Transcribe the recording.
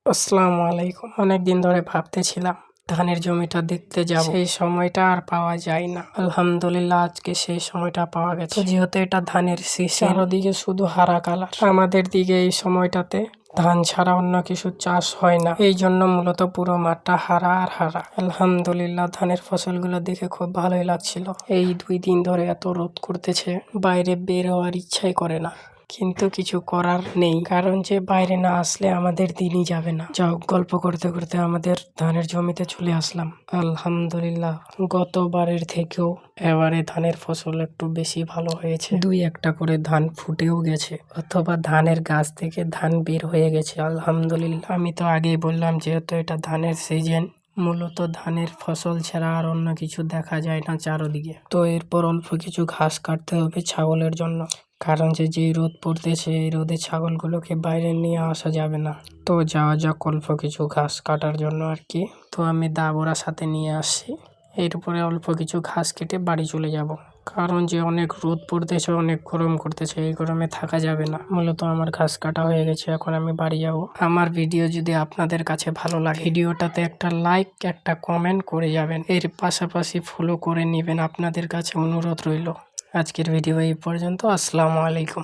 আসসালামু আলাইকুম। অনেকদিন ধরে ভাবতেছিলাম ধানের জমিটা দেখতে যাব, সেই সময়টা আর পাওয়া যায় না। আলহামদুলিল্লাহ আজকে সেই সময়টা পাওয়া গেছে। যেহেতু এটা ধানের সিজন, চারদিকে শুধু হারা কালার। আমাদের দিকে এই সময়টাতে ধান ছাড়া অন্য কিছু চাষ হয় না, এই জন্য মূলত পুরো মাঠটা হারা আর হারা। আলহামদুলিল্লাহ ধানের ফসলগুলো দেখে খুব ভালোই লাগছিল। এই 2 দিন ধরে এত রোদ করতেছে, বাইরে বের হওয়ার ইচ্ছাই করে না, কিন্তু কিছু করার নেই, কারণ যে বাইরে না আসলে আমাদের দিনই যাবে না। যাও, গল্প করতে করতে আমাদের ধানের জমিতে চলে আসলাম। আলহামদুলিল্লাহ গতবারের থেকেও এবারে ধানের ফসল একটু বেশি ভালো হয়েছে। 2-1টা করে ধান ফুটেও গেছে, অথবা ধানের গাছ থেকে ধান বের হয়ে গেছে। আলহামদুলিল্লাহ। আমি তো আগেই বললাম, যেহেতু এটা ধানের সিজন, মূলত ধানের ফসল ছাড়া আর অন্য কিছু দেখা যায় না চারদিকে। তো এরপর অল্প কিছু ঘাস কাটতে হবে ছাগলের জন্য, কারণ যে রোদ পড়তেছে, এই রোদে ছাগলগুলোকে বাইরে নিয়ে আসা যাবে না। তো যাওয়া যাক অল্প কিছু ঘাস কাটার জন্য আর কি। তো আমি দাবড়া সাথে নিয়ে আসছি, এরপরে অল্প কিছু ঘাস কেটে বাড়ি চলে যাব, কারণ যে অনেক রোদ পড়তেছে, অনেক গরম করতেছে, এই গরমে থাকা যাবে না। মূলত আমার ঘাস কাটা হয়ে গেছে, এখন আমি বাড়ি যাব। আমার ভিডিও যদি আপনাদের কাছে ভালো লাগে, ভিডিওটাতে একটা লাইক, একটা কমেন্ট করে যাবেন। এর পাশাপাশি ফলো করে নেবেন, আপনাদের কাছে অনুরোধ রইল। আজকের ভিডিও এই পর্যন্ত। আসসালামু আলাইকুম।